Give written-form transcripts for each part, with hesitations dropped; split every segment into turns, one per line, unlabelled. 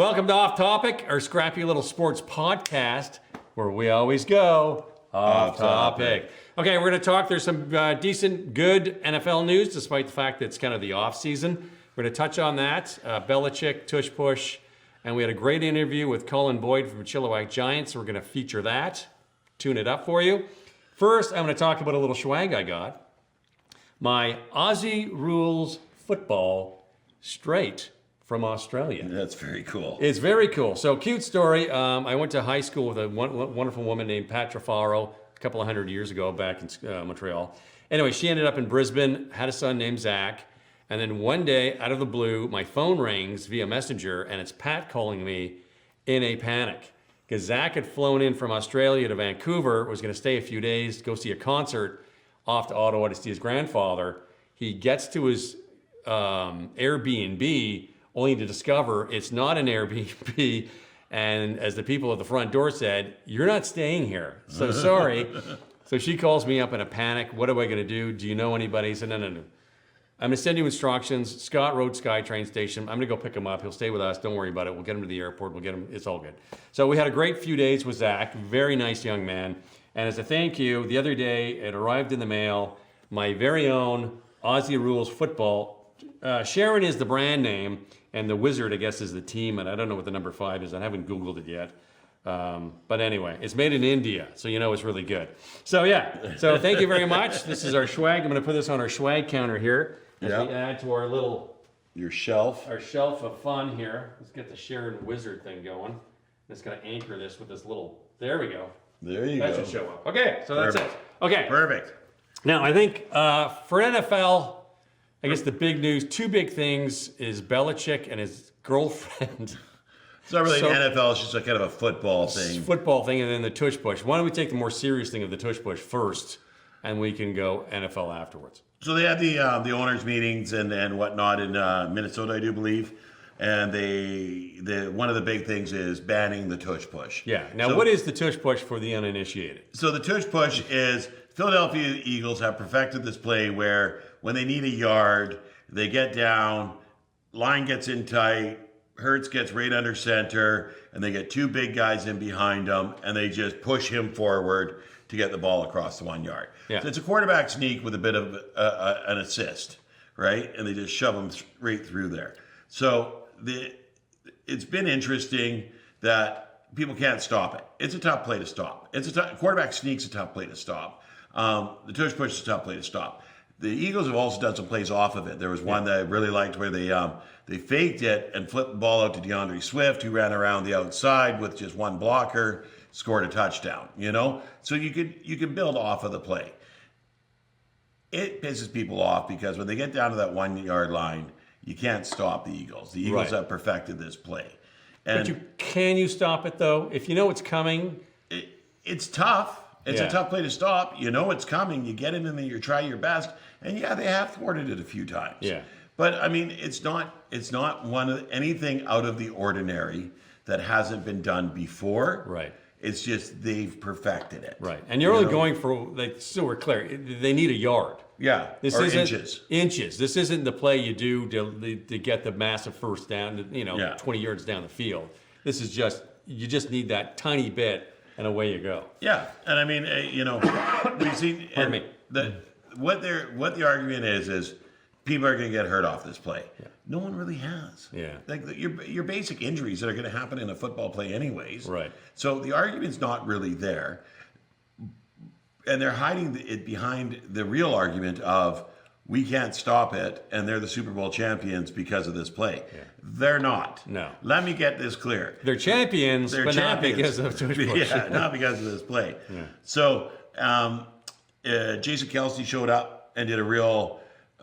Welcome to Off Topic, our scrappy little sports podcast where we always go off topic. Okay, we're going to talk. There's some decent, good NFL news, despite the fact that it's kind of the off season. We're going to touch on that. Belichick, tush push, and we had a great interview with Colin Boyd from Chilliwack Giants. We're going to feature that. Tune it up for you. First, I'm going to talk about a little swag I got. My Aussie Rules football straight from Australia.
That's very cool.
It's very cool. So, cute story. I went to high school with a wonderful woman named Pat Trafaro a couple of hundred years ago back in Montreal. Anyway, she ended up in Brisbane, had a son named Zach. And then one day, out of the blue, my phone rings via Messenger, and it's Pat calling me in a panic. Because Zach had flown in from Australia to Vancouver, was going to stay a few days, go see a concert off to Ottawa to see his grandfather. He gets to his Airbnb only to discover it's not an Airbnb. And as the people at the front door said, "You're not staying here. So sorry." So she calls me up in a panic. What am I going to do? Do you know anybody? I said, no. I'm going to send you instructions. Scott Road SkyTrain Station. I'm going to go pick him up. He'll stay with us. Don't worry about it. We'll get him to the airport. We'll get him. It's all good. So we had a great few days with Zach. Very nice young man. And as a thank you, the other day it arrived in the mail, my very own Aussie Rules football. Sharon is the brand name, and the Wizard, I guess, is the team. And I don't know what the number 5 is. I haven't Googled it yet. But anyway, it's made in India, so you know it's really good. So yeah, so thank you very much. This is our swag. I'm going to put this on our swag counter here as we add to our little
shelf
of fun here. Let's get the Sharon Wizard thing going. It's going to anchor this with this little. There we go.
There you go.
That should show up. Okay, so that's it. Okay,
Perfect.
now I think for NFL, I guess the big news, two big things is Belichick and his girlfriend.
It's not really NFL, it's just a kind of a football thing.
Football thing, and then the tush push. Why don't we take the more serious thing of the tush push first, and we can go NFL afterwards.
So they had the owners' meetings and whatnot in Minnesota, I do believe. And one of the big things is banning the tush push.
Yeah. Now, what is the tush push for the uninitiated?
So the tush push is Philadelphia Eagles have perfected this play where when they need a yard, they get down, line gets in tight, Hurts gets right under center, and they get two big guys in behind them, and they just push him forward to get the ball across the 1 yard.
Yeah.
So it's a quarterback sneak with a bit of an assist, right? And they just shove him right through there. So it's been interesting that people can't stop it. It's a tough play to stop. Quarterback sneak's a tough play to stop. The tush push is a tough play to stop. The Eagles have also done some plays off of it. There was one that I really liked where they faked it and flipped the ball out to DeAndre Swift, who ran around the outside with just one blocker, scored a touchdown. So you could build off of the play. It pisses people off because when they get down to that 1 yard line, you can't stop the Eagles. The Eagles have perfected this play. And
Can you stop it though? If you know it's coming,
it's tough. It's a tough play to stop. You know it's coming. You get in and you try your best. And yeah, they have thwarted it a few times.
Yeah.
But I mean, it's not anything out of the ordinary that hasn't been done before.
Right.
It's just they've perfected it.
Right. And you're only going for, so we're clear, they need a yard.
Yeah.
This
or
isn't
inches.
Inches. This isn't the play you do to get the massive first down, 20 yards down the field. This is you just need that tiny bit, and away you go.
Yeah. And I mean, we've seen.
Pardon me.
What the argument is people are going to get hurt off this play.
Yeah.
No one really has.
Yeah.
Like your basic injuries that are going to happen in a football play anyways.
Right.
So the argument's not really there. And they're hiding it behind the real argument of we can't stop it and they're the Super Bowl champions because of this play. Yeah. They're not.
No.
Let me get this clear.
They're champions, but not because of tush push.
Yeah, not because of this play.
Yeah.
So Jason Kelsey showed up and did a real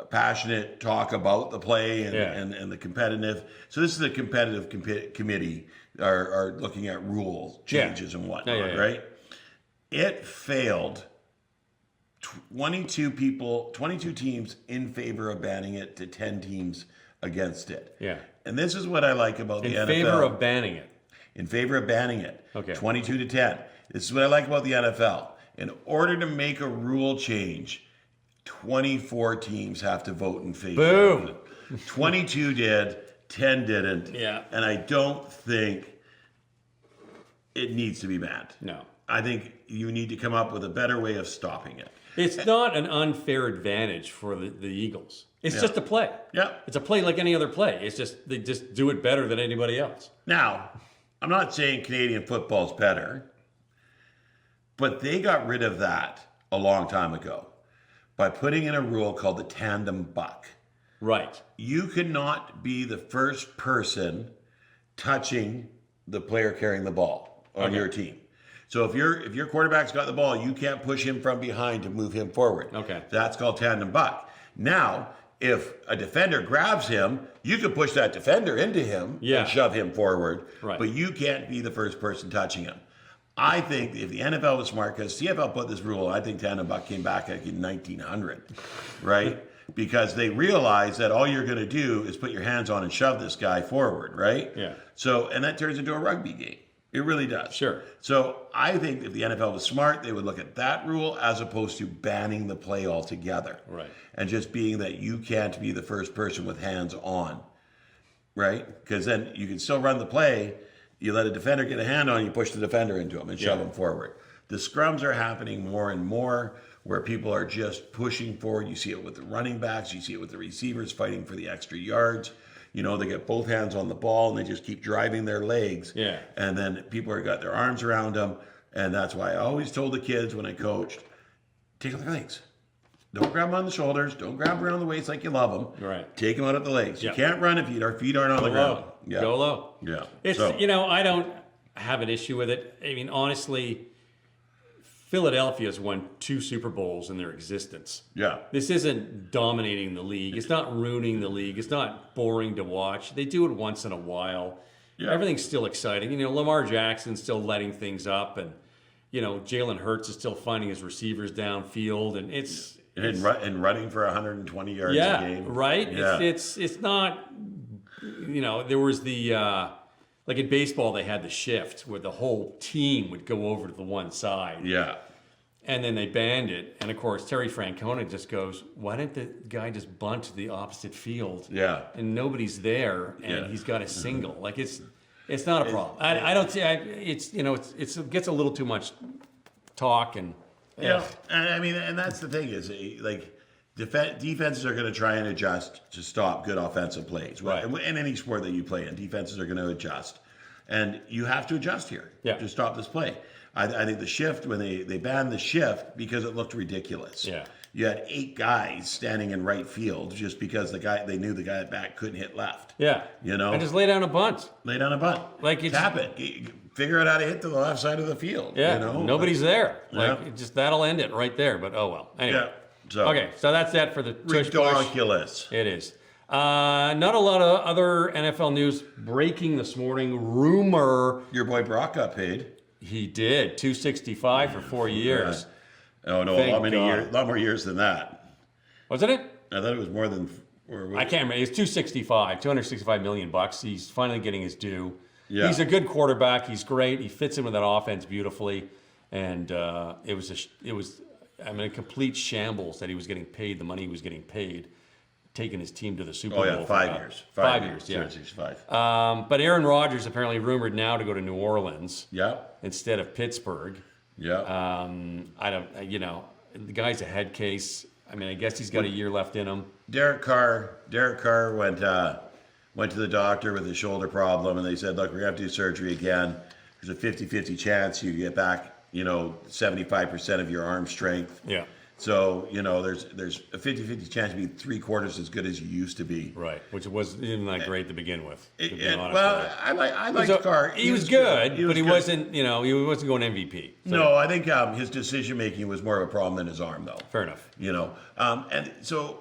passionate talk about the play and the competitive. So this is a competitive committee are looking at rule changes and whatnot, right? It failed 22 teams in favor of banning it to 10 teams against it.
Yeah.
And this is what I like about the NFL.
In favor of banning it.
In favor of banning it.
Okay.
22 to 10. This is what I like about the NFL. In order to make a rule change, 24 teams have to vote in favor.
Boom.
of it. 22 did. 10 didn't.
Yeah.
And I don't think it needs to be banned.
No.
I think you need to come up with a better way of stopping it.
It's not an unfair advantage for the Eagles. It's just a play.
Yeah.
It's a play like any other play. It's just they just do it better than anybody else.
Now, I'm not saying Canadian football's better, but they got rid of that a long time ago by putting in a rule called the tandem buck.
Right.
You could not be the first person touching the player carrying the ball on your team. So if your quarterback's got the ball, you can't push him from behind to move him forward.
Okay.
That's called tandem buck. Now, if a defender grabs him, you can push that defender into him and shove him forward.
Right.
But you can't be the first person touching him. I think if the NFL was smart, because CFL put this rule, I think tandem buck came back like in 1900, right? Because they realized that all you're going to do is put your hands on and shove this guy forward, right?
Yeah.
So, and that turns into a rugby game. It really does.
Sure.
So I think if the NFL was smart, they would look at that rule as opposed to banning the play altogether.
Right.
And just being that you can't be the first person with hands on, right? Because then you can still run the play. You let a defender get a hand on, you push the defender into him and shove him forward. The scrums are happening more and more where people are just pushing forward. You see it with the running backs. You see it with the receivers fighting for the extra yards. You know, they get both hands on the ball and they just keep driving their legs.
Yeah.
And then people have got their arms around them. And that's why I always told the kids when I coached, take out their legs. Don't grab them on the shoulders. Don't grab them around the waist like you love them.
Right.
Take them out at the legs.
Yeah.
You can't run if our feet aren't on the ground. Yeah.
Go low.
Yeah.
It's,
So-
I don't have an issue with it. I mean, honestly, Philadelphia's won 2 Super Bowls in their existence.
Yeah.
This isn't dominating the league. It's not ruining the league. It's not boring to watch. They do it once in a while.
Yeah.
Everything's still exciting. Lamar Jackson's still letting things up, and Jalen Hurts is still finding his receivers downfield, and it's
running for 120 yards a game.
Right.
Yeah.
It's not. There was the like in baseball they had the shift where the whole team would go over to the one side.
Yeah.
And then they banned it. And of course, Terry Francona just goes, why didn't the guy just bunt to the opposite field?
Yeah.
And nobody's there, and
Yeah.
he's got a single. Like it's not a problem. I don't see. It gets a little too much talk and.
Yeah. And I mean, and that's the thing is like defenses are going to try and adjust to stop good offensive plays.
Right.
In any sport that you play in, defenses are going to adjust. And you have to adjust here to stop this play. I think the shift, when they banned the shift because it looked ridiculous.
Yeah.
You had 8 guys standing in right field just because they knew the guy at back couldn't hit left.
Yeah.
And
just lay down a bunt.
lay down a bunt.
Like it's,
Tap it. Figure out how to hit to the left side of the field.
Yeah. Nobody's there. Like
Yeah.
that'll end it right there. But oh well. Anyway.
Yeah. So,
Okay, so that's that for the tush push.
ridiculous.
It is. Not a lot of other NFL news breaking this morning. Rumor
Your boy Brock got paid.
he did $265 for 4 years.
Oh no,
Thank
a
God.
lot more years than that.
Wasn't it?
I thought it was more than.
I can't remember. It's $265 million bucks. He's finally getting his due.
Yeah.
He's a good quarterback. He's great. He fits in with that offense beautifully. And it was a complete shambles that he was getting paid the money he was getting paid, taking his team to the Super
Oh
Bowl.
yeah, 5 years.
5 years, yeah.
65.
But Aaron Rodgers apparently rumored now to go to New Orleans
Yeah.
instead of Pittsburgh.
Yeah.
I don't, the guy's a head case. I mean, I guess he's got a year left in him.
Derek Carr went to the doctor with a shoulder problem, and they said, "Look, we're gonna have to do surgery again. There's a 50-50 chance you get back, 75% of your arm strength."
Yeah.
So, there's a 50-50 chance to be 3/4 as good as you used to be.
Right, which wasn't that great to begin with. To be honest
Well,
with
I liked Carr.
you. He was good, but he
good.
wasn't. He wasn't going MVP. So,
No, I think his decision making was more of a problem than his arm, though.
fair enough.
And so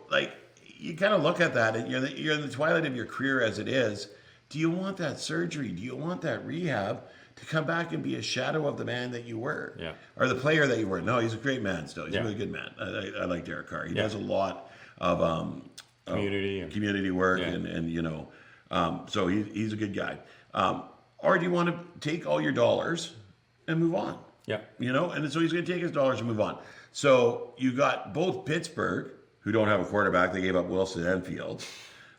you kind of look at that, and you're in the twilight of your career as it is. Do you want that surgery? Do you want that rehab to come back and be a shadow of the man that you were?
Yeah.
Or the player that you were? No, he's a great man still. He's
Yeah.
a really good man. I like Derek Carr. He
Yeah.
does a lot of community work,
Yeah.
and so he's a good guy. Or do you want to take all your dollars and move on?
Yeah.
And so he's going to take his dollars and move on. So you got both Pittsburgh, who don't have a quarterback. They gave up Wilson and Fields.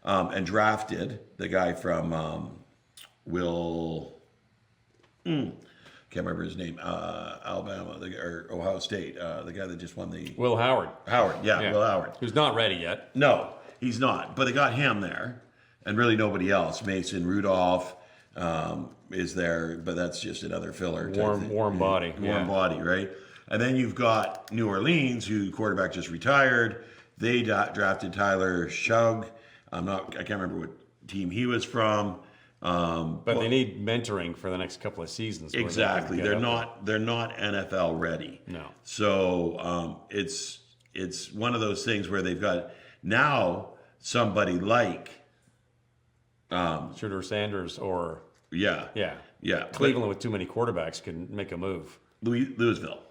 and drafted the guy from can't remember his name, Alabama or Ohio State, the guy that just won the
Will Howard.
Howard, yeah, Will Howard.
Who's not ready yet.
No, he's not. But they got him there, and really nobody else. Mason Rudolph is there, but that's just another filler.
Warm body.
Warm body, right? And then you've got New Orleans, who quarterback just retired. They drafted Tyler Shug. I can't remember what team he was from.
But they need mentoring for the next couple of seasons.
Exactly. They're not NFL ready.
No.
So it's one of those things where they've got now somebody like
Shooter Sanders or
yeah.
Cleveland with too many quarterbacks can make a move.
Louisville.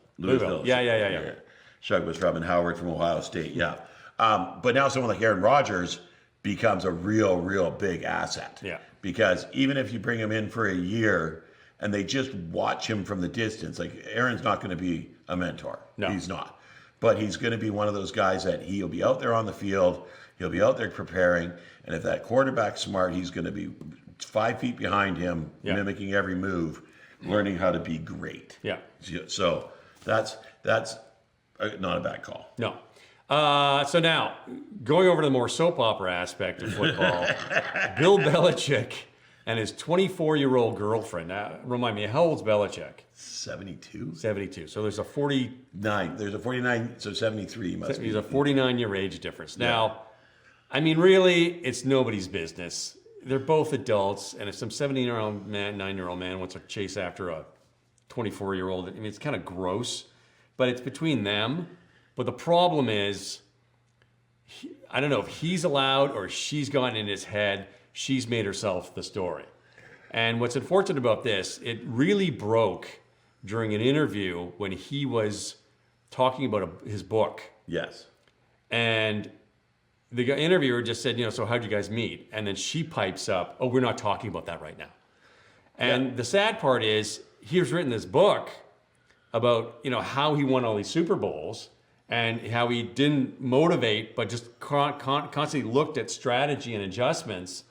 Yeah.
Shug was from, and Howard from Ohio State. Yeah. But now someone like Aaron Rodgers becomes a real big asset.
Yeah.
Because even if you bring him in for a year and they just watch him from the distance, like Aaron's not going to be a mentor.
No.
He's not. But he's going to be one of those guys that he'll be out there on the field. He'll be out there preparing. And if that quarterback's smart, he's going to be 5 feet behind him, mimicking every move, learning how to be great.
Yeah.
So that's not a bad call.
No. So now, going over to the more soap opera aspect of football, Bill Belichick and his 24-year-old girlfriend. Now, remind me, how old's Belichick?
72?
72. So there's a 49.
There's a 49, so 73 must be.
He's a 49-year age difference. Now, I mean, really, it's nobody's business. They're both adults, and if some 17-year-old man, 9-year-old man wants to chase after a 24-year-old, I mean, it's kind of gross, but it's between them. But the problem is, I don't know if he's allowed or she's gotten in his head. She's made herself the story. And what's unfortunate about this, it really broke during an interview when he was talking about his book.
Yes.
And the interviewer just said, so how'd you guys meet? And then she pipes up, oh, we're not talking about that right now. And the sad part is, he's written this book about, how he won all these Super Bowls and how he didn't motivate, but just constantly looked at strategy and adjustments.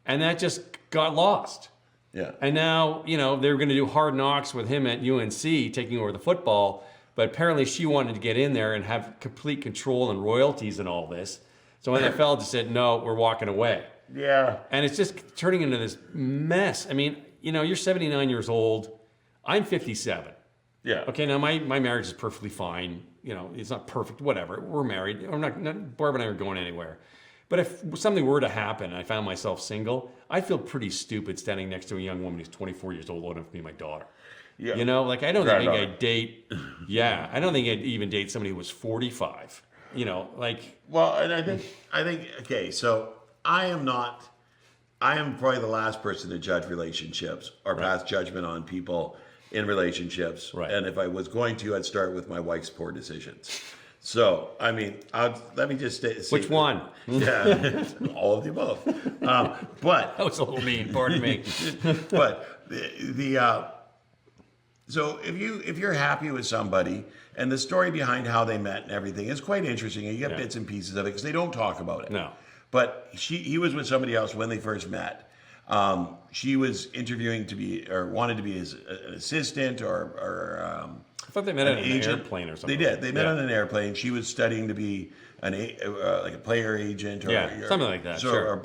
And that just got lost.
Yeah.
And now, they're going to do Hard Knocks with him at UNC, taking over the football. But apparently she wanted to get in there and have complete control and royalties and all this. So NFL just said, no, we're walking away.
Yeah.
And it's just turning into this mess. I mean, you're 79 years old. I'm 57.
Yeah.
Okay, now my marriage is perfectly fine. It's not perfect, whatever. We're married. Barb and I are going anywhere. But if something were to happen and I found myself single, I'd feel pretty stupid standing next to a young woman who's 24 years old enough to be my daughter.
Yeah.
I don't think I'd date, I don't think I'd even date somebody who was 45.
Well, and I think, okay, so I am probably the last person to judge relationships or pass judgment on people in relationships.
Right.
And if I was going to, I'd start with my wife's poor decisions. So, I mean, let me just say.
Which one?
Yeah, all of the above. But
That was a little mean, pardon me.
but so if you're happy with somebody and the story behind how they met and everything is quite interesting, and you get bits and pieces of it because they don't talk about it.
No.
But he was with somebody else when they first met. She was interviewing to be or wanted to be his assistant or
I thought they met on an
agent.
airplane or something.
They did. They met on an airplane. She was studying to be like a player agent or
something like that.
So,
Sure.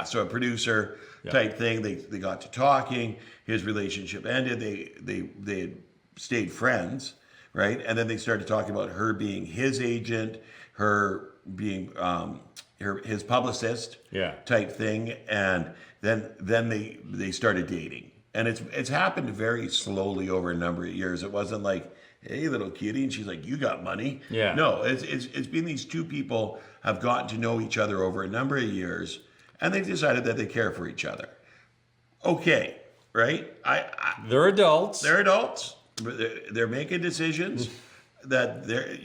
So a producer type thing. They got to talking. His relationship ended. They had stayed friends, right? And then they started talking about her being his agent, her being his publicist, type thing, and then they started dating. And it's happened very slowly over a number of years. It wasn't like, hey, little cutie, and she's like, you got money.
Yeah.
No, it's been these two people have gotten to know each other over a number of years, and they've decided that they care for each other. Okay, right?
They're adults.
They're adults. They're making decisions that they're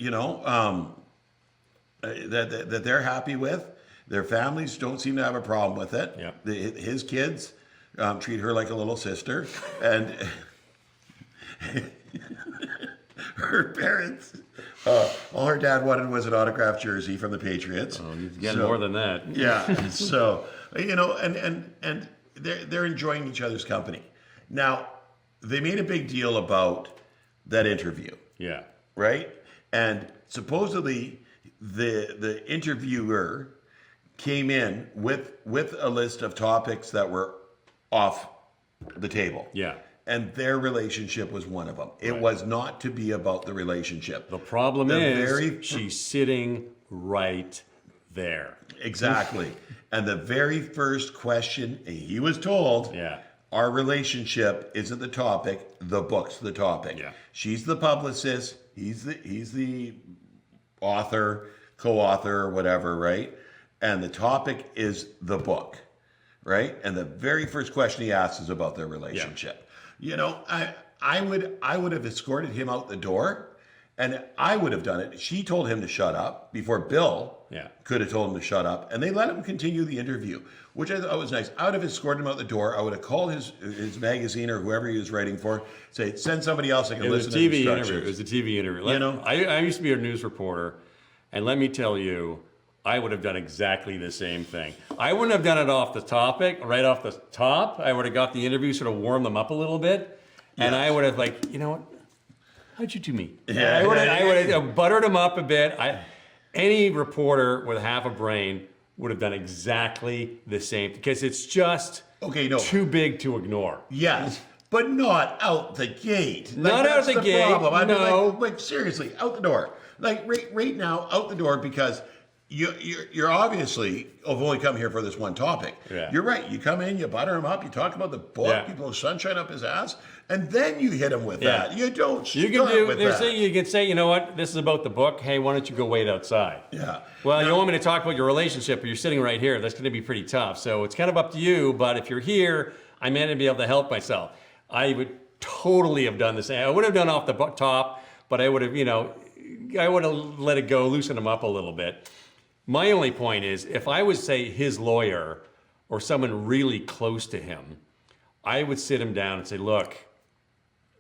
that they're happy with. Their families don't seem to have a problem with it.
Yeah.
His kids treat her like a little sister, and her parents All her dad wanted was an autographed jersey from the Patriots.
Oh, he's getting
So-
more than that.
Yeah. So, and they're enjoying each other's company. Now, they made a big deal about that interview,
Yeah.
right? And supposedly the interviewer came in with a list of topics that were off the table.
Yeah.
And their relationship was one of them. It was not to be about the relationship.
The problem
The
is
very-
she's sitting right there.
Exactly. And the very first question he was told,
Yeah.
our relationship isn't the topic, the book's the topic.
Yeah.
She's the publicist, he's the author, co-author, or whatever, right? And the topic is the book, right? And the very first question he asks is about their relationship. You know, I would have escorted him out the door, and I would have done it. She told him to shut up before Bill
Yeah.
could have told him to shut up, and they let him continue the interview, which I thought was nice. I would have escorted him out the door. I would have called his magazine or whoever he was writing for, say, send somebody else that can
It was
listen
a
to
TV
instructions.
interview. It was a TV interview.
You know?
I used to be a news reporter, and let me tell you, I would have done exactly the same thing. I wouldn't have done it off the topic, right off the top. I would have got the interview, sort of warm them up a little bit, and I would have you know what? How'd you do me?
Yeah.
I would have buttered them up a bit. Any reporter with half a brain would have done exactly the same because it's just
Okay, no.
too big to ignore.
Yes, but not out the gate.
Not out
that's
the gate,
Problem. I mean,
no.
like seriously, out the door. Like right now, out the door because you're obviously have only come here for this one topic.
Yeah.
You're right. You come in, you butter him up, you talk about the book,
Yeah.
you blow sunshine up his ass, and then you hit him with that. You don't.
You can
start
do.
with
They're
that.
saying you can say, you know what? This is about the book. Hey, why don't you go wait outside?
Yeah.
Well, you want me to talk about your relationship, but you're sitting right here. That's going to be pretty tough. So it's kind of up to you. But if you're here, I may not be able to help myself. I would totally have done the same. I would have done off the top, but I would have, I would have let it go, loosen him up a little bit. My only point is, if I was, say, his lawyer or someone really close to him, I would sit him down and say, look,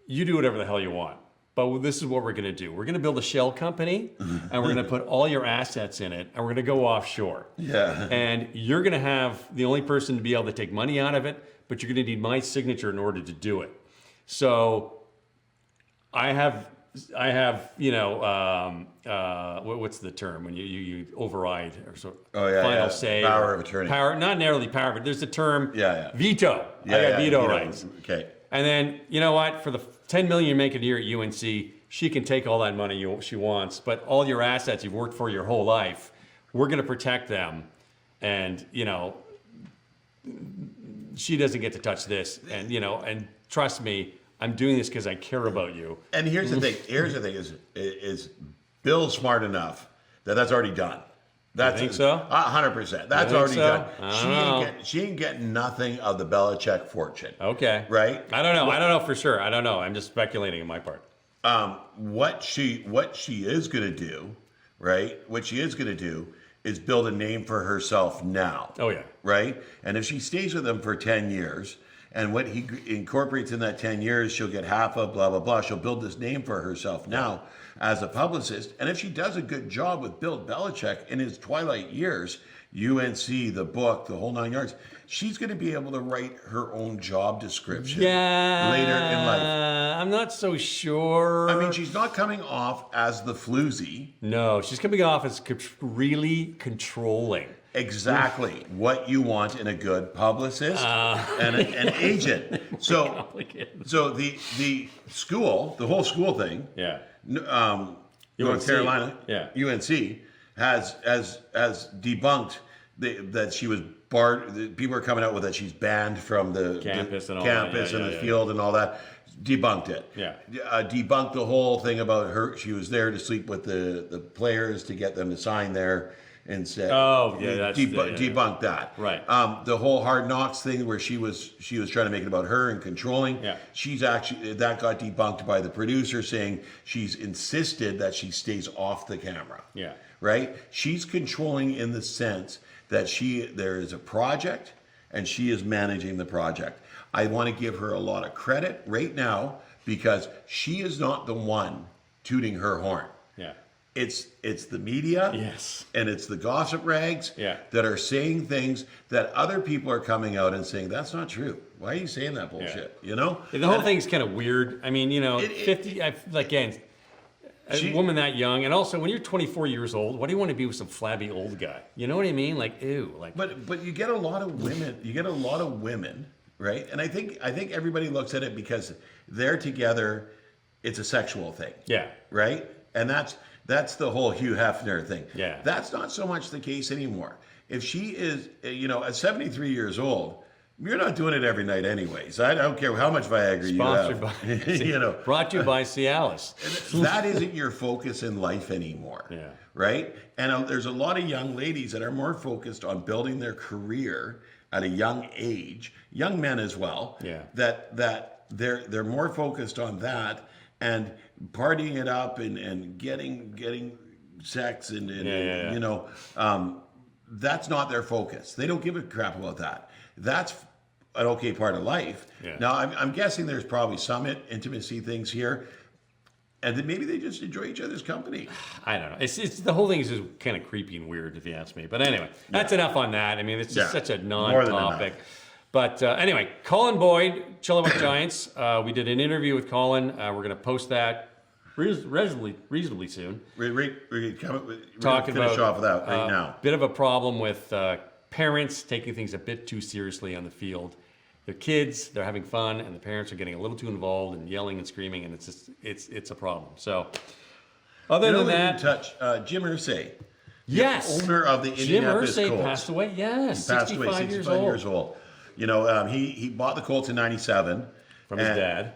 you do whatever the hell you want, but this is what we're going to do. We're going to build a shell company, and we're going to put all your assets in it, and we're going to go offshore.
Yeah.
And you're going to have the only person to be able to take money out of it, but you're going to need my signature in order to do it. So I have what's the term when you override or so final say,
Power of attorney.
power, not narrowly power, but there's a term veto.
Yeah,
I got
yeah,
veto rights.
Okay.
And then you know what? For the $10 million you make a year at UNC, she can take all that money she wants, but all your assets you've worked for your whole life, we're going to protect them, and she doesn't get to touch this, and and trust me, I'm doing this because I care about you.
And here's the thing. Is Bill's smart enough that's already done. That's
think so?
100%. That's
think
already
so?
done.
I don't know.
She ain't getting nothing of the Belichick fortune.
Okay.
Right?
I don't know. I don't know for sure. I don't know. I'm just speculating on my part.
What she is going to do, right? What she is going to do is build a name for herself now.
Oh yeah.
Right? And if she stays with him for 10 years, and what he incorporates in that 10 years, she'll get half of blah, blah, blah. She'll build this name for herself now as a publicist. And if she does a good job with Bill Belichick in his twilight years, UNC, the book, the whole 9 yards, she's going to be able to write her own job description later in life.
I'm not so sure.
I mean, she's not coming off as the floozy.
No, she's coming off as really controlling.
Exactly what you want in a good publicist and an agent. So the school, the whole school thing, North Carolina, UNC has debunked that she was barred. People are coming out with that she's banned from the
campus and all
campus
that.
and the field and all that. Debunked it.
Yeah.
Debunked the whole thing about her. She was there to sleep with the players to get them to sign there. And said, debunked that.
Right.
The whole Hard Knocks thing, where she was trying to make it about her and controlling.
Yeah.
She's actually that got debunked by the producer, saying she's insisted that she stays off the camera.
Yeah.
Right. She's controlling in the sense that there is a project and she is managing the project. I want to give her a lot of credit right now because she is not the one tooting her horn.
Yeah.
it's the media,
Yes.
and it's the gossip rags
Yeah.
that are saying things that other people are coming out and saying that's not true. Why are you saying that bullshit? You know,
The whole thing's kind of weird. I mean, 50, again, a woman that young, and also when you're 24 years old, what do you want to be with some flabby old guy? You know what I mean? Like, ew. Like,
But you get a lot of women. You get a lot of women, right? And I think everybody looks at it because they're together. It's a sexual thing.
yeah,
Right? And that's the whole Hugh Hefner thing.
Yeah.
That's not so much the case anymore. If she is, at 73 years old, you're not doing it every night anyways. I don't care how much Viagra you
sponsored
have.
by, brought to you by Cialis.
That isn't your focus in life anymore.
Yeah.
Right? And there's a lot of young ladies that are more focused on building their career at a young age, young men as well.
Yeah.
That they're more focused on that and partying it up and getting sex and that's not their focus. They don't give a crap about that. That's an okay part of life.
Yeah.
Now I'm guessing there's probably some intimacy things here, and then maybe they just enjoy each other's company.
I don't know. It's the whole thing is just kind of creepy and weird, if you ask me. But anyway, that's enough on that. I mean, it's just such a
More than
non-topic.
enough.
But anyway, Colin Boyd, Chilliwack Giants. We did an interview with Colin. We're going to post that reasonably soon.
We're
Talking
finish
about
off of that right now.
Bit of a problem with parents taking things a bit too seriously on the field. They're kids, they're having fun, and the parents are getting a little too involved and yelling and screaming, and it's a problem. So, other than that,
touch Jim Irsay,
yes,
owner of the
Jim
Indianapolis
Irsay
Colts.
passed away. Yes,
He passed away 65 years old. He bought the Colts in '97
from his dad.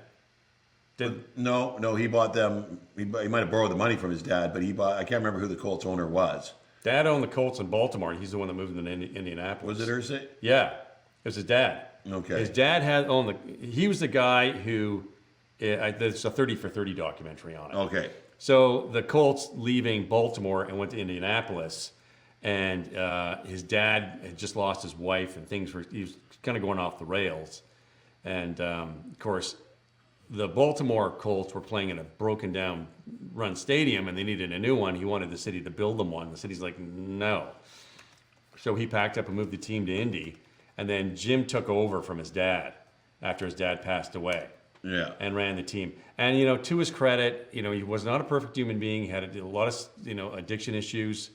No, he bought them. He might have borrowed the money from his dad, but I can't remember who the Colts owner was.
Dad owned the Colts in Baltimore. He's the one that moved them to Indianapolis.
Was it Irsay?
Yeah, it was his dad.
Okay.
His dad had owned he was the guy who, there's a 30 for 30 documentary on it.
Okay.
So the Colts leaving Baltimore and went to Indianapolis, and his dad had just lost his wife, and he was kind of going off the rails. And of course, the Baltimore Colts were playing in a broken down run stadium, and they needed a new one. He wanted the city to build them one. The city's like, no. So he packed up and moved the team to Indy. And then Jim took over from his dad after his dad passed away.
Yeah.
And ran the team. And, to his credit, he was not a perfect human being. He had a lot of, addiction issues,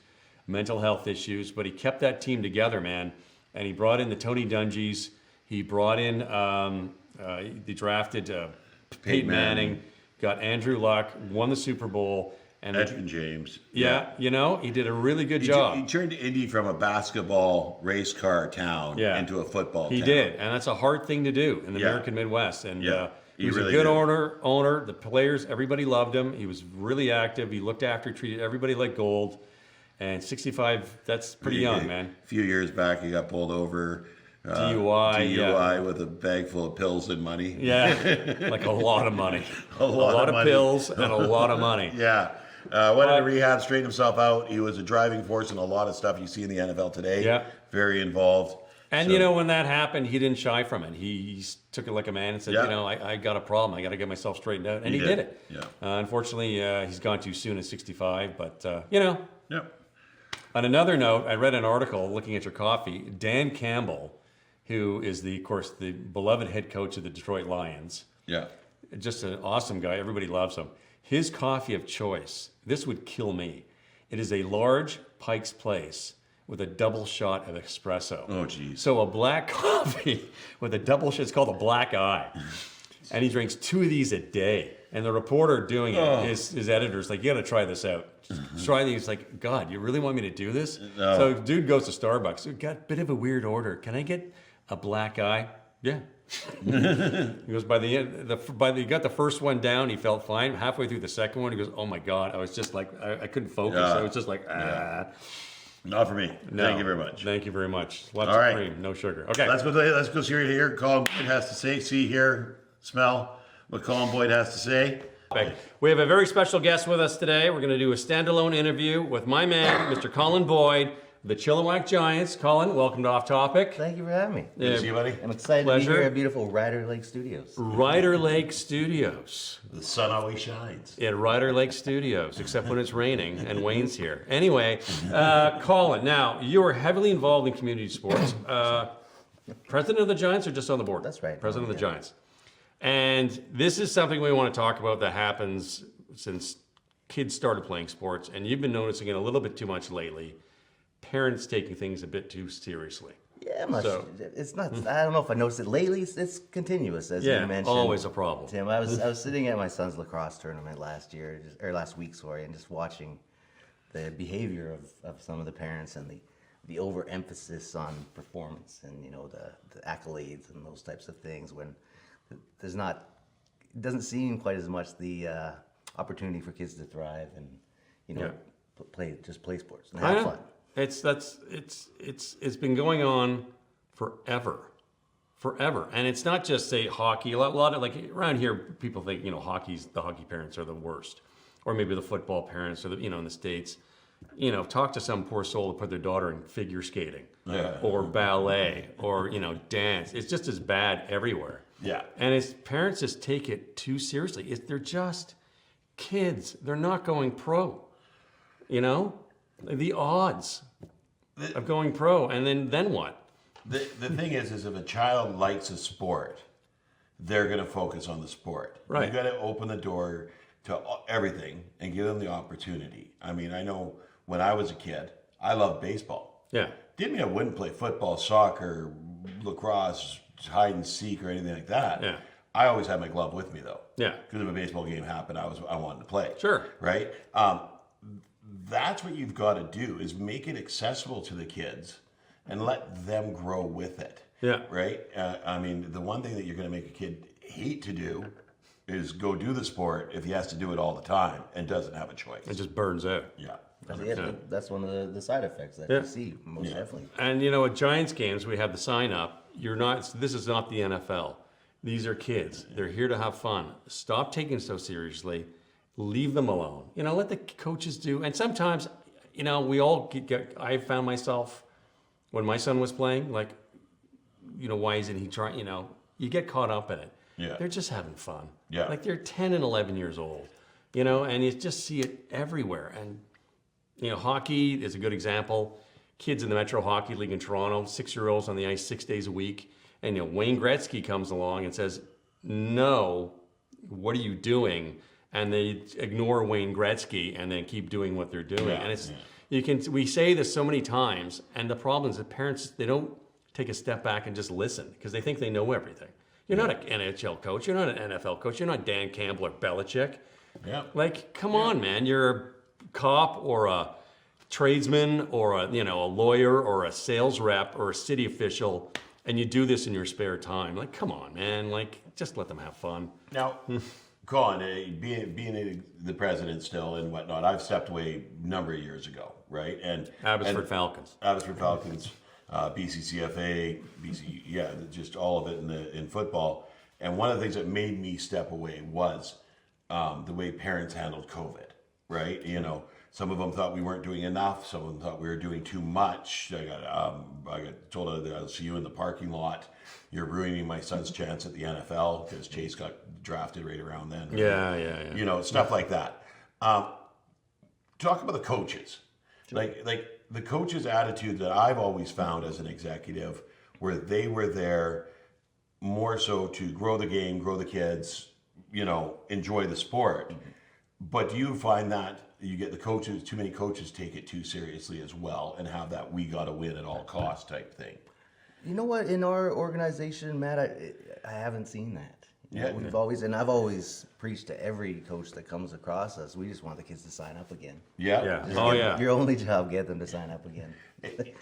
mental health issues, but he kept that team together, man. And he brought in the Tony Dungies. He brought in, they drafted Peyton Manning, got Andrew Luck, won the Super Bowl. And
Edwin James.
Yeah, he did a really good job.
He turned Indy from a basketball race car town into a football town.
He did, and that's a hard thing to do in the American Midwest. And he was
really
a good
did.
owner. The players, everybody loved him. He was really active. He looked after, treated everybody like gold. And 65, that's pretty young, man.
A few years back, he got pulled over.
DUI,
with a bag full of pills and money.
Yeah, like a lot of money.
a lot of money.
Pills and a lot of money.
Yeah. Went into rehab, straightened himself out. He was a driving force in a lot of stuff you see in the NFL today.
Yeah.
Very involved.
And, when that happened, he didn't shy from it. He took it like a man and said, I got a problem. I got to get myself straightened out. And he did it.
Yeah.
Unfortunately, he's gone too soon at 65. But,
Yep.
On another note, I read an article looking at your coffee. Dan Campbell, who is, of course, the beloved head coach of the Detroit Lions.
Yeah.
Just an awesome guy. Everybody loves him. His coffee of choice, this would kill me. It is a large Pike's Place with a double shot of espresso.
Oh, geez.
So a black coffee with a double shot, it's called a black eye. And he drinks 2 of these a day. And the reporter doing it, his editor's like, you got to try this out. Try these. Like, God, you really want me to do this?
No.
So dude goes to Starbucks. Got a bit of a weird order. Can I get a black eye? Yeah. He goes, by the end, he got the first one down, he felt fine. Halfway through the second one, he goes, oh my God, I was just like, I couldn't focus.
Yeah.
I was just like,
Not for me.
No.
Thank you very much.
Thank you very much. Lots
All
of
right.
cream, no sugar. Okay.
Let's go see right here. Colin Boyd has to say. See, hear, smell what Colin Boyd has to say.
We have a very special guest with us today. We're going to do a standalone interview with my man, Mr. Colin Boyd, the Chilliwack Giants. Colin, welcome to Off Topic.
Thank you for having me.
Good to see you, buddy.
I'm excited to
Pleasure.
be here at beautiful Ryder Lake Studios.
Ryder Lake Studios.
The sun always shines.
At Ryder Lake Studios, except when it's raining and Wayne's here. Anyway, Colin, now you are heavily involved in community sports. President of the Giants or just on the board?
That's right.
President of the
Yeah.
Giants. And this is something we want to talk about that happens since kids started playing sports, and you've been noticing it a little bit too much lately. Parents taking things a bit too seriously.
Yeah, much.
So-
It's not. I don't know if I noticed it lately. It's continuous, as
Yeah,
you mentioned.
always a problem.
Tim, I was sitting at my son's lacrosse tournament last week, and just watching the behavior of some of the parents and the overemphasis on performance and the accolades and those types of things when there's not, it doesn't seem quite as much the opportunity for kids to thrive and
Yeah.
play sports and
I
have
know.
fun.
It's been going on forever, and it's not just say hockey. A lot of like around here, people think the hockey parents are the worst, or maybe the football parents, or in the States, talk to some poor soul that put their daughter in figure skating,
Yeah.
or ballet, or dance. It's just as bad everywhere.
Yeah.
And it's parents just take it too seriously. They're just kids. They're not going pro. The odds of going pro, and then what?
The thing is if a child likes a sport, they're going to focus on the sport.
Right.
You've got to open the door to everything and give them the opportunity. I mean, I know when I was a kid, I loved baseball.
Yeah.
Didn't mean I wouldn't play football, soccer, lacrosse, hide and seek, or anything like that.
Yeah.
I always had my glove with me though.
Yeah.
Because if a baseball game happened, I wanted to play.
Sure.
Right. That's what you've got to do is make it accessible to the kids and let them grow with it.
Yeah.
Right. I mean, the one thing that you're going to make a kid hate to do is go do the sport if he has to do it all the time and doesn't have a choice.
It just burns out.
Yeah.
That's one of the side effects that
Yeah.
you see most definitely.
And at Giants games, we have the sign up. This is not the NFL. These are kids. They're here to have fun. Stop taking it so seriously. Leave them alone. Let the coaches do. And sometimes, we all get. I found myself when my son was playing, like, why isn't he trying? You get caught up in it.
Yeah.
They're just having fun.
Yeah.
Like they're 10 and 11 years old, and you just see it everywhere. And, hockey is a good example. Kids in the Metro Hockey League in Toronto, 6-year-olds on the ice 6 days a week. And, Wayne Gretzky comes along and says, no, what are you doing? And they ignore Wayne Gretzky and then keep doing what they're doing.
Yeah,
And we say this so many times, and the problem is that parents, they don't take a step back and just listen because they think they know everything. You're not an NHL coach. You're not an NFL coach. You're not Dan Campbell or Belichick.
Yeah.
Like, come on, man. You're a cop or a tradesman or a lawyer or a sales rep or a city official, and you do this in your spare time. Like, come on, man. Like, just let them have fun.
Now, Colin, being the president still and whatnot, I've stepped away a number of years ago, right? And
Abbotsford Falcons.
Abbotsford Falcons, BCCFA, just all of it in football. And one of the things that made me step away was the way parents handled COVID, right? Some of them thought we weren't doing enough. Some of them thought we were doing too much. I got told I'll see you in the parking lot. You're ruining my son's chance at the NFL because Chase got drafted right around then.
Yeah.
Stuff like that. Talk about the coaches. Like the coaches' attitude that I've always found as an executive, where they were there more so to grow the game, grow the kids, enjoy the sport. But do you find that you get too many coaches take it too seriously as well and have that we got to win at all costs type thing?
You know what? In our organization, Matt, I haven't seen that. I've always preached to every coach that comes across us. We just want the kids to sign up again.
Yeah.
Your only job, get them to sign up again.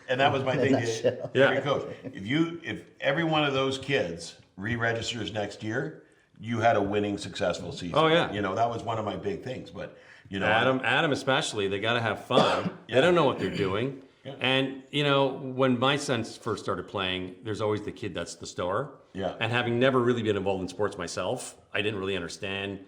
And that was my thing to every
Yeah.
coach. If every one of those kids re-registers next year, you had a winning, successful season.
Oh, yeah.
That was one of my big things. But
Adam especially, they got to have fun. They don't know what they're doing.
Yeah.
And, when my son first started playing, there's always the kid that's the star.
Yeah.
And having never really been involved in sports myself, I didn't really understand.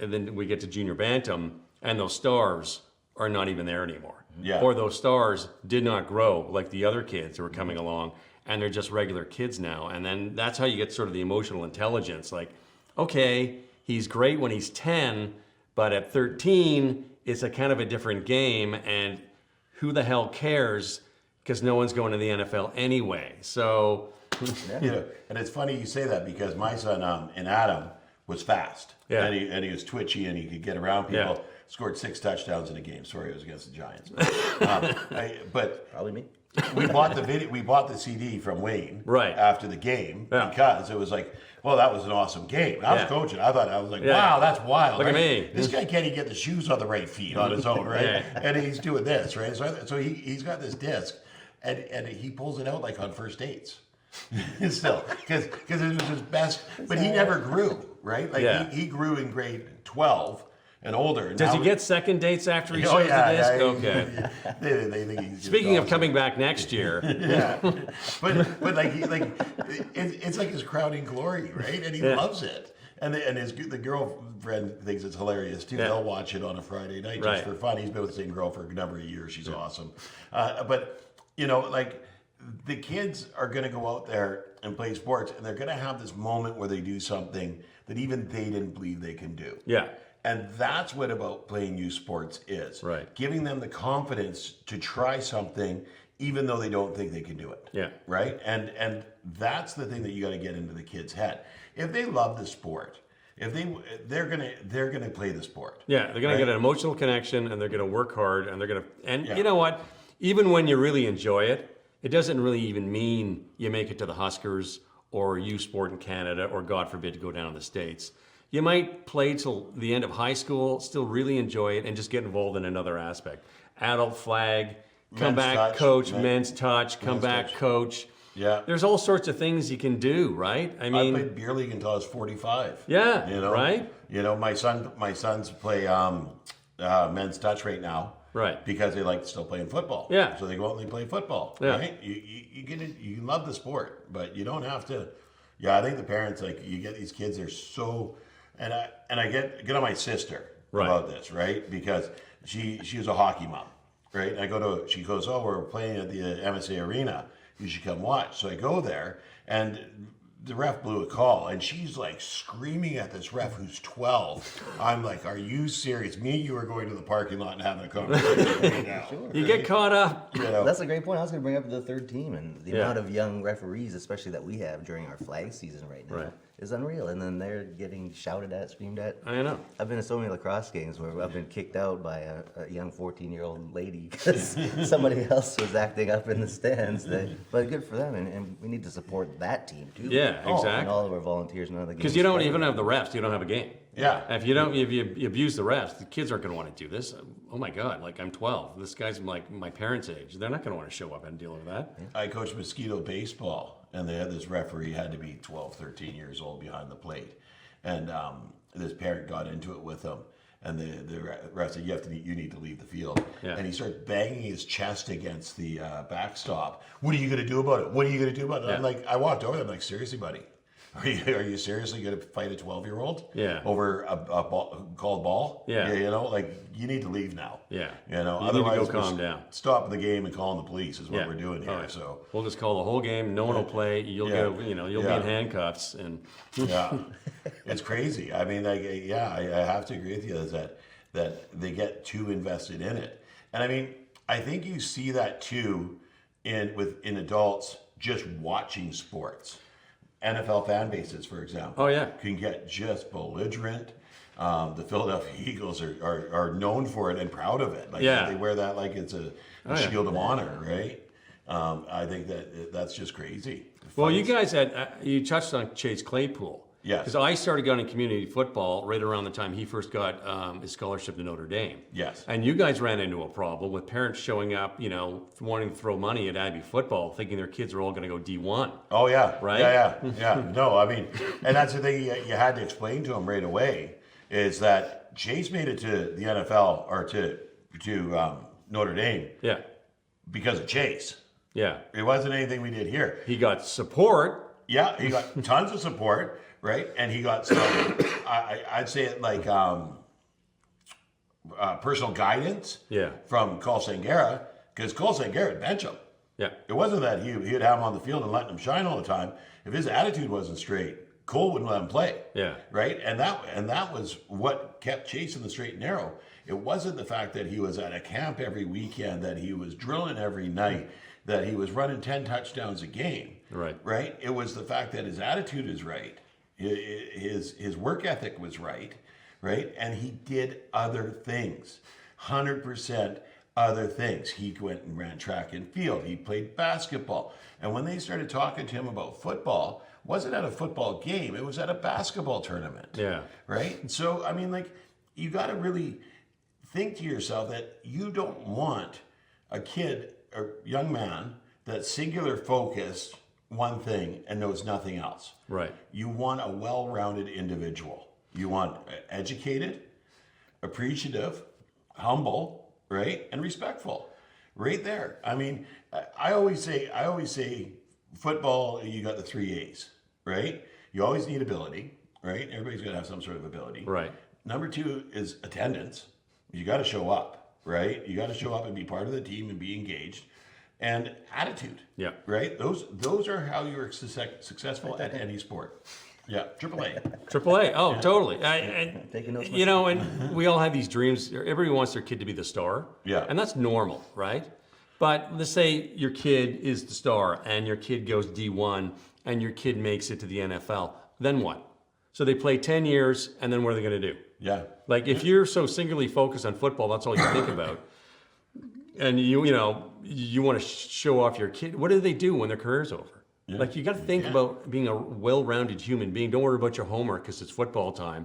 And then we get to junior bantam, and those stars are not even there anymore.
Yeah.
Or those stars did not grow like the other kids who were coming along, and they're just regular kids now. And then that's how you get sort of the emotional intelligence. Like, okay, he's great when he's 10, but at 13, it's a kind of a different game, and who the hell cares? Because no one's going to the NFL anyway. So,
And it's funny you say that because my son in Adam was fast.
Yeah.
And he was twitchy and he could get around people.
Yeah.
Scored 6 touchdowns in a game. Sorry, it was against the Giants. But
Probably me.
we bought the CD from Wayne
Right.
after the game
Yeah.
because it was like, well, that was an awesome game. And I was
Yeah.
coaching. I was like,
Yeah.
wow, that's wild.
Look at
right?
me.
This guy can't even get the shoes on the right feet on his own, right?
Yeah.
And he's doing this, right? So he's got this disc, and he pulls it out like on first dates. Still, because it was his best, but he never grew, right? Like
Yeah.
he grew in grade 12 and older. And
does
now
he get second dates after he
Oh,
shows
yeah,
the disc?
yeah,
Okay.
They think he's just
Speaking of
awesome.
coming back next year,
Yeah, but it's like his crowning glory, right? And he
Yeah.
loves it. And the girlfriend thinks it's hilarious too.
Yeah.
They'll watch it on a Friday night just
Right.
for fun. He's been with the same girl for a number of years. She's awesome. But you know, like the kids are going to go out there and play sports, and they're going to have this moment where they do something that even they didn't believe they can do.
yeah.
And that's what about playing youth sports is.
Right.
Giving them the confidence to try something even though they don't think they can do it.
Yeah.
Right? And that's the thing that you got to get into the kid's head. If they love the sport, if they're going to play the sport.
Yeah, they're going
right?
to get an emotional connection, and they're going to work hard, and they're going to. And
Yeah.
you know what? Even when you really enjoy it, it doesn't really even mean you make it to the Huskers or youth sport in Canada, or God forbid, to go down to the States. You might play till the end of high school, still really enjoy it, and just get involved in another aspect. Adult flag, come
Men's
back,
touch,
coach,
men-
men's touch, come
men's
back,
touch.
coach.
Yeah.
There's all sorts of things you can do, right? I
I
mean,
played beer league until I was 45.
Yeah,
You know,
right?
You know, my sons play men's touch right now.
Right.
Because they like still playing football.
Yeah.
So they go out and they play football.
Yeah.
Right. You get it. You love the sport, but you don't have to. Yeah, I think the parents, like, you get these kids, they're so, and I get on my sister
Right.
about this, right? Because she was a hockey mom, right? And I go to, she goes, oh, we're playing at the MSA Arena. You should come watch. So I go there, and the ref blew a call, and she's like screaming at this ref who's 12. I'm like, are you serious? Me and you are going to the parking lot and having a conversation right now.
you get caught up.
You know?
That's a great point. I was going to bring up the third team and the
Yeah.
amount of young referees, especially that we have during our flag season right now,
Right.
is unreal. And then they're getting shouted at, screamed at.
I know.
I've been to so many lacrosse games where I've been kicked out by a young 14-year-old lady because somebody else was acting up in the stands. But good for them, and we need to support that team too.
Yeah,
And
exactly.
all of our volunteers and other games.
Because you don't even have the refs, you don't have a game.
Yeah.
If you abuse the refs, the kids aren't going to want to do this. Oh my God, like I'm 12. This guy's like my parents' age. They're not going to want to show up and deal with that.
I coached mosquito baseball, and they had this referee had to be 12, 13 years old behind the plate, and this parent got into it with him, and the ref said, you need to leave the field,
Yeah.
and he starts banging his chest against the backstop. What are you going to do about it? What are you going to do about it?
Yeah.
I'm like, I walked over there, I'm like, seriously, buddy. Are you seriously going to fight a 12-year-old?
Yeah.
Over a ball, called ball?
Yeah.
You know, like, you need to leave now.
Yeah.
You know,
You need to go
otherwise we're
calm down.
stopping the game and calling the police is what
Yeah.
we're doing here.
All right.
So.
We'll just call the whole game. No one will play. You'll
Yeah.
go. You'll be
Yeah.
in handcuffs. And
Yeah, it's crazy. I mean, like, yeah, I have to agree with you is that they get too invested in it, and I mean, I think you see that too in adults just watching sports. NFL fan bases, for example,
Oh, yeah.
can get just belligerent. The Philadelphia Eagles are known for it and proud of it. Like,
Yeah.
they wear that like it's a
yeah.
shield of honor, right? I think that's just crazy.
well, you guys you touched on Chase Claypool.
Yes.
Because I started going to community football right around the time he first got his scholarship to Notre Dame.
Yes.
And you guys ran into a problem with parents showing up, wanting to throw money at Abbey football, thinking their kids are all going to go D1.
Oh yeah,
Right?
Yeah. No, I mean, and that's the thing you had to explain to him right away is that Chase made it to the NFL or to Notre Dame
Yeah.
because of Chase.
Yeah.
It wasn't anything we did here.
He got support.
Yeah, he got tons of support, right? And he got some. I'd say it like personal guidance
Yeah.
from Cole Sangera, because Cole Sangera would bench him.
Yeah.
It wasn't that he'd have him on the field and letting him shine all the time. If his attitude wasn't straight, Cole wouldn't let him play.
Yeah.
Right? And that was what kept chasing the straight and narrow. It wasn't the fact that he was at a camp every weekend, that he was drilling every night, that he was running 10 touchdowns a game.
Right.
Right? It was the fact that his attitude is right. His work ethic was right. Right? And he did other things. 100% other things. He went and ran track and field. He played basketball. And when they started talking to him about football, it wasn't at a football game. It was at a basketball tournament.
Yeah.
Right? And so, I mean, like, you got to really think to yourself that you don't want a kid or young man that's singular focused one thing and knows nothing else.
Right.
You want a well-rounded individual. You want educated, appreciative, humble, right, and respectful. Right there. I mean, I always say, football. You got the 3 A's, right? You always need ability, right? Everybody's got to have some sort of ability.
Right.
Number 2 is attendance. You got to show up, right? You got to show up and be part of the team and be engaged. And attitude.
Yeah.
Right? Those are how you're successful at any sport. Yeah, AAA.
AAA. Oh, totally.
Taking notes
You know, and we all have these dreams. Everybody wants their kid to be the star.
Yeah.
And that's normal, right? But let's say your kid is the star and your kid goes D1 and your kid makes it to the NFL. Then what? So they play 10 years and then what are they going to do?
Yeah.
Like if you're so singularly focused on football, that's all you think about. And you want to show off your kid. What do they do when their career's over?
Yeah.
Like you got to think about being a well-rounded human being. Don't worry about your homework because it's football time.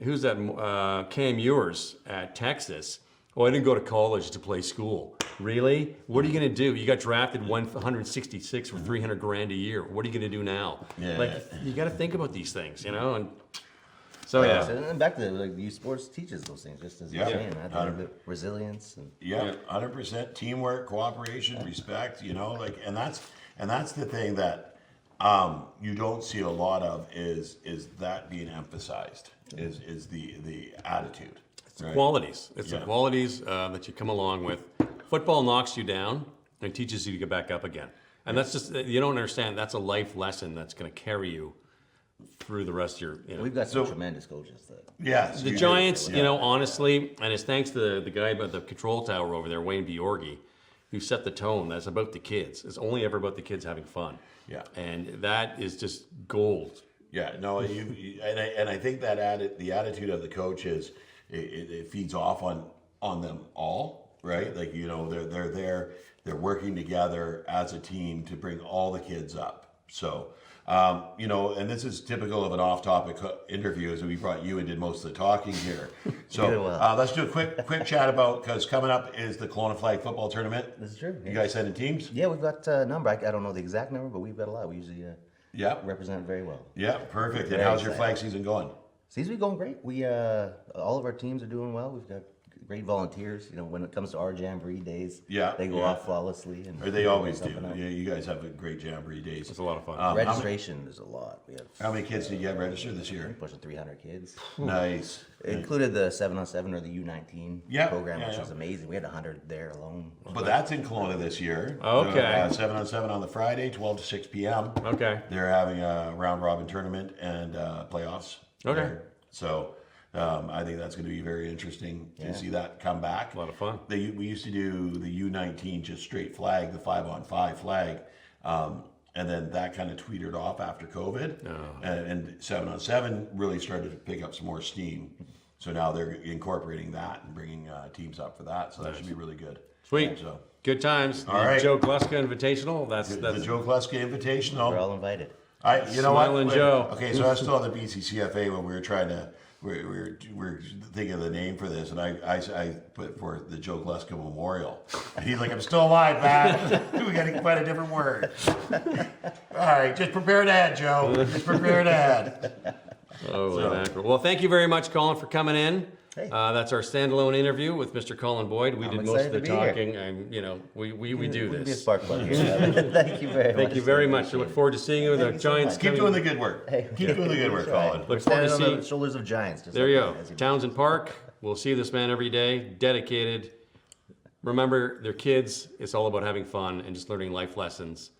Who's that? Cam Ewers at Texas. Oh, I didn't go to college to play school. Really? What are you going to do? You got drafted 166 for 300 grand a year. What are you going to do now?
Yeah.
Like you got to think about these things, you know. And so yeah.
And back to like youth sports teaches those things, just as you're
Yeah.
saying. I think the resilience and
Yeah, 100% teamwork, cooperation, respect. You know, like, and that's the thing that you don't see a lot of is that being emphasized. Is the attitude. Right?
Qualities. It's the
Yeah.
qualities that you come along with. Football knocks you down and teaches you to get back up again. And that's just, you don't understand, that's a life lesson that's going to carry you through the rest of your, you know.
we've got some tremendous coaches that
Yes.
The
you do.
Giants,
Yeah.
you know, honestly, and it's thanks to the guy about the control tower over there, Wayne Bjorgi, who set the tone. That's about the kids. It's only ever about the kids having fun.
Yeah.
And that is just gold.
Yeah, no, and I think that the attitude of the coach is it feeds off on them all, right? Like, you know, they're there, they're working together as a team to bring all the kids up. So, you know, and this is typical of an off-topic interview, as we brought you and did most of the talking here. So let's do a quick chat about, because coming up is the Kelowna Flag Football Tournament.
This is true.
You guys sending teams?
Yeah, we've got a number. I don't know the exact number, but we've got a lot. We usually
Yeah.
represent very well.
Yeah, perfect. And
Very
how's your
excited.
flag season going?
Seems to be going great. We all of our teams are doing well. We've got great volunteers. You know, when it comes to our jamboree days,
Yeah,
they go
yeah.
off flawlessly. And
Or they always do.
something out.
Yeah, you guys have a great jamboree days.
It's a lot of fun.
Registration is a lot. We have
How many kids did you get registered this year?
pushing 300 kids.
Nice.
It included the 7-on-7 or the U19
Yeah,
program,
yeah,
which
yeah.
was amazing. We had 100 there alone.
But that's in Kelowna this year.
Okay.
7-on-7 on the Friday, 12 to 6 p.m.
Okay.
They're having a round robin tournament and playoffs.
Okay.
there. So I think that's going to be very interesting to see that come back.
A lot of fun.
We used to do the U19 just straight flag, the 5-on-5 flag. And then that kind of tweetered off after COVID. And 7-on-7 really started to pick up some more steam. So now they're incorporating that and bringing teams up for that. So that should be really good.
Sweet.
So
Good times.
All right.
Joe Gluska Invitational. That's
the Joe Kleska Invitational.
We're all invited.
You know what?
Smiling Joe.
Okay, so I was still on the BCCFA when we were trying to, we were thinking of the name for this, and I put for the Joe Gluska Memorial. And he's like, I'm still alive, man. We got to find a different word. All right, just prepare to add, Joe. Just prepare to add.
Holy mackerel. Well, thank you very much, Colin, for coming in.
Hey.
That's our standalone interview with Mr. Colin Boyd. We
I'm
did most of the
excited to be here.
talking, and you know, we do
We'll be a
this.
spark plug here. Thank you very much.
Thank you very much. I look forward to seeing you with the
Thank you so
Giants.
much.
Keep
coming-
doing the good work.
Hey.
Keep doing the good work,
That's right.
Colin.
Look
We're
forward to
standing on
seeing.
the shoulders of giants. Just
There
like
you
that,
go.
as
Townsend Park. We'll see this man every day, dedicated. Remember, they're kids. It's all about having fun and just learning life lessons.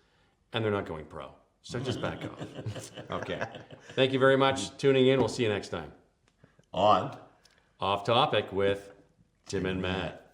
And they're not going pro. So just back off. Okay. Thank you very much tuning in. We'll see you next time.
On.
Off topic with Tim and Matt.